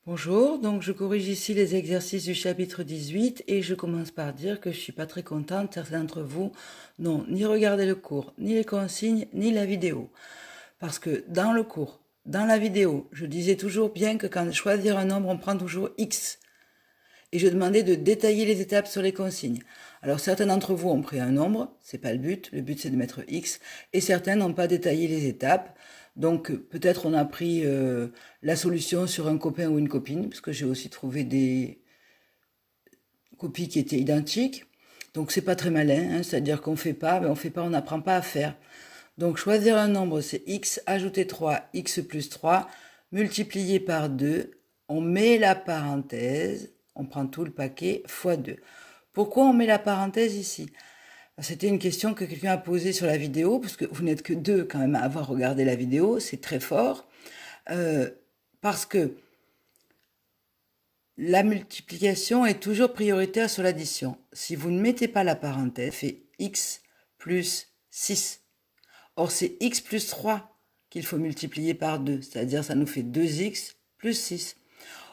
Bonjour, donc je corrige ici les exercices du chapitre 18 et je commence par dire que je suis pas très contente. Certains d'entre vous n'ont ni regardé le cours, ni les consignes, ni la vidéo. Parce que dans le cours, dans la vidéo, je disais toujours bien que quand choisir un nombre, on prend toujours X. Et je demandais de détailler les étapes sur les consignes. Alors certains d'entre vous ont pris un nombre, c'est pas le but c'est de mettre X, et certains n'ont pas détaillé les étapes. Donc peut-être on a pris la solution sur un copain ou une copine, parce que j'ai aussi trouvé des copies qui étaient identiques. Donc c'est pas très malin, hein, c'est-à-dire qu'on fait pas, mais on fait pas, on n'apprend pas à faire. Donc choisir un nombre, c'est X, ajouter 3, X plus 3, multiplié par 2, on met la parenthèse, on prend tout le paquet, fois 2. Pourquoi on met la parenthèse ici? C'était une question que quelqu'un a posée sur la vidéo, parce que vous n'êtes que deux quand même à avoir regardé la vidéo, c'est très fort, parce que la multiplication est toujours prioritaire sur l'addition. Si vous ne mettez pas la parenthèse, ça fait X plus 6. Or, c'est X plus 3 qu'il faut multiplier par 2, c'est-à-dire ça nous fait 2X plus 6.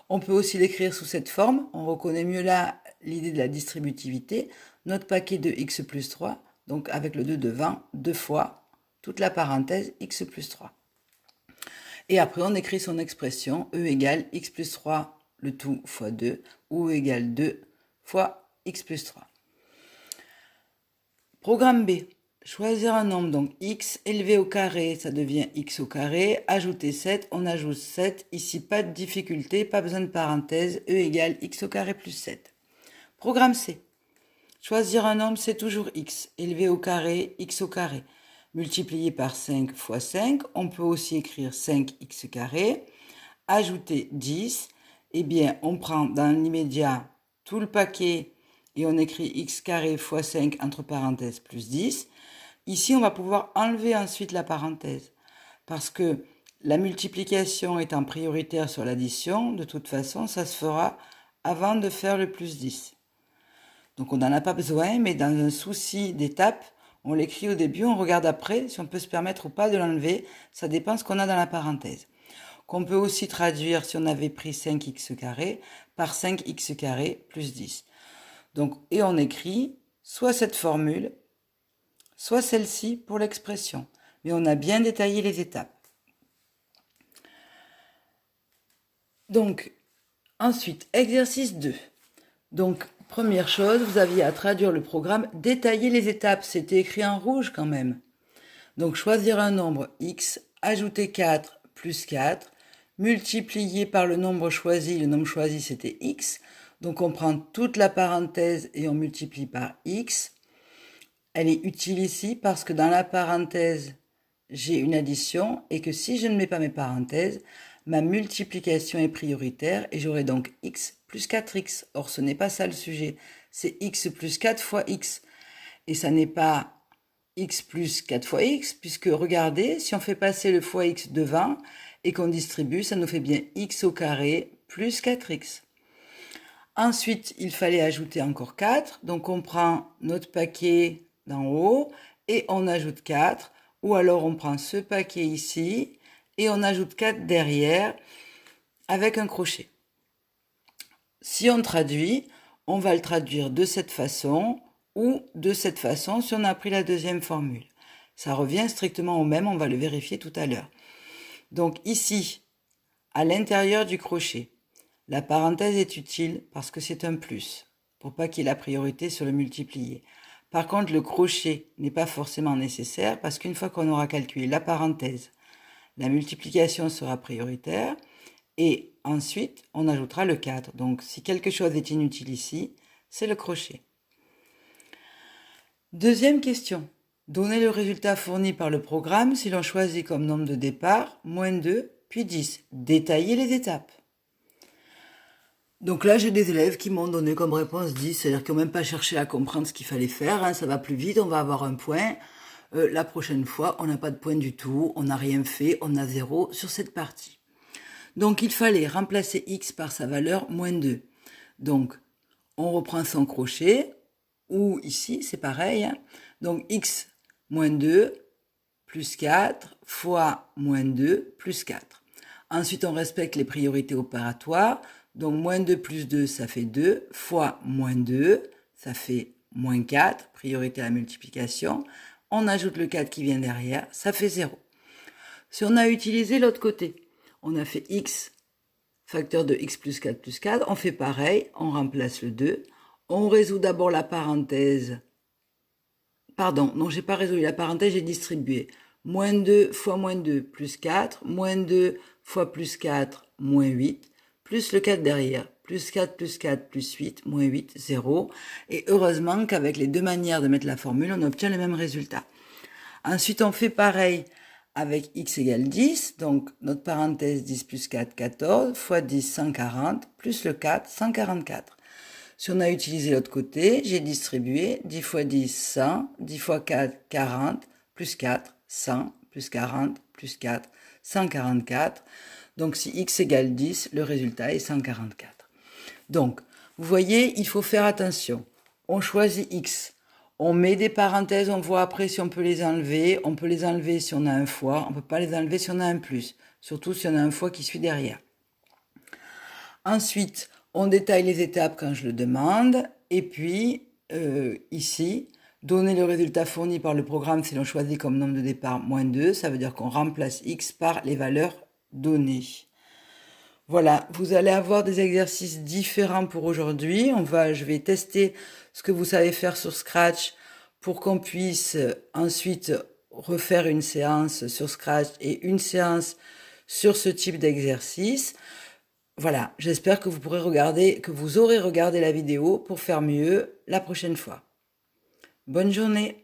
On peut aussi l'écrire sous cette forme, on reconnaît mieux là l'idée de la distributivité. Notre paquet de X plus 3, donc avec le 2 devant, 2 fois toute la parenthèse X plus 3. Et après, on écrit son expression, E égale X plus 3, le tout fois 2, ou E égale 2 fois X plus 3. Programme B. Choisir un nombre, donc x élevé au carré, ça devient x au carré. Ajouter 7, on ajoute 7. Ici, pas de difficulté, pas besoin de parenthèse. E égale x au carré plus 7. Programme C. Choisir un nombre, c'est toujours x. Élevé au carré, x au carré. Multiplié par 5 fois 5, on peut aussi écrire 5x carré. Ajouter 10, eh bien, on prend dans l'immédiat tout le paquet et on écrit x carré fois 5 entre parenthèses plus 10. Ici, on va pouvoir enlever ensuite la parenthèse parce que la multiplication étant prioritaire sur l'addition, de toute façon, ça se fera avant de faire le plus 10. Donc on n'en a pas besoin, mais dans un souci d'étape, on l'écrit au début, on regarde après si on peut se permettre ou pas de l'enlever. Ça dépend ce qu'on a dans la parenthèse. Qu'on peut aussi traduire, si on avait pris 5x carré, par 5x carré plus 10. Donc, et on écrit soit cette formule, soit celle-ci pour l'expression. Mais on a bien détaillé les étapes. Donc, ensuite, exercice 2. Donc, première chose, vous aviez à traduire le programme, détailler les étapes. C'était écrit en rouge quand même. Donc, choisir un nombre x, ajouter 4 plus 4, multiplier par le nombre choisi c'était x. Donc, on prend toute la parenthèse et on multiplie par x. Elle est utile ici parce que dans la parenthèse, j'ai une addition et que si je ne mets pas mes parenthèses, ma multiplication est prioritaire et j'aurai donc x plus 4x. Or, ce n'est pas ça le sujet. C'est x plus 4 fois x. Et ça n'est pas x plus 4 fois x, puisque regardez, si on fait passer le fois x devant et qu'on distribue, ça nous fait bien x au carré plus 4x. Ensuite, il fallait ajouter encore 4. Donc, on prend notre paquet d'en haut et on ajoute 4. Ou alors, on prend ce paquet ici et on ajoute 4 derrière avec un crochet. Si on traduit, on va le traduire de cette façon ou de cette façon si on a pris la deuxième formule. Ça revient strictement au même, on va le vérifier tout à l'heure. Donc ici, à l'intérieur du crochet, la parenthèse est utile parce que c'est un plus, pour pas qu'il y ait la priorité sur le multiplié. Par contre, le crochet n'est pas forcément nécessaire parce qu'une fois qu'on aura calculé la parenthèse, la multiplication sera prioritaire et ensuite, on ajoutera le 4. Donc, si quelque chose est inutile ici, c'est le crochet. Deuxième question. Donnez le résultat fourni par le programme si l'on choisit comme nombre de départ moins 2, puis 10. Détaillez les étapes. Donc là, j'ai des élèves qui m'ont donné comme réponse 10, c'est-à-dire qu'ils n'ont même pas cherché à comprendre ce qu'il fallait faire. Hein, ça va plus vite, on va avoir un point. La prochaine fois, on n'a pas de point du tout, on n'a rien fait, on a 0 sur cette partie. Donc, il fallait remplacer x par sa valeur moins 2. Donc, on reprend son crochet, ou ici, c'est pareil. Hein. Donc, x moins 2 plus 4 fois moins 2 plus 4. Ensuite, on respecte les priorités opératoires. Donc, moins 2 plus 2, ça fait 2, fois moins 2, ça fait moins 4, priorité à la multiplication. On ajoute le 4 qui vient derrière, ça fait 0. Si on a utilisé l'autre côté, on a fait x, facteur de x plus 4, on fait pareil, on remplace le 2. On résout d'abord la parenthèse. Pardon, non, j'ai pas résolu la parenthèse, j'ai distribué. Moins 2 fois moins 2 plus 4, moins 2 fois plus 4, moins 8, plus le 4 derrière, plus 4 plus 8, moins 8, 0. Et heureusement qu'avec les deux manières de mettre la formule, on obtient le même résultat. Ensuite, on fait pareil avec x égale 10, donc notre parenthèse 10 plus 4, 14, fois 10, 140, plus le 4, 144. Si on a utilisé l'autre côté, j'ai distribué 10 fois 10, 100, 10 fois 4, 40, plus 4, 100, plus 40, plus 4, 144. Donc si x égale 10, le résultat est 144. Donc, vous voyez, il faut faire attention. On choisit x. On met des parenthèses, on voit après si on peut les enlever. On peut les enlever si on a un fois, on ne peut pas les enlever si on a un plus. Surtout si on a un fois qui suit derrière. Ensuite, on détaille les étapes quand je le demande. Et puis, ici, donner le résultat fourni par le programme si l'on choisit comme nombre de départ moins 2. Ça veut dire qu'on remplace x par les valeurs données. Voilà, vous allez avoir des exercices différents pour aujourd'hui. Je vais tester ce que vous savez faire sur Scratch pour qu'on puisse ensuite refaire une séance sur Scratch et une séance sur ce type d'exercice. Voilà, j'espère que vous aurez regardé la vidéo pour faire mieux la prochaine fois. Bonne journée!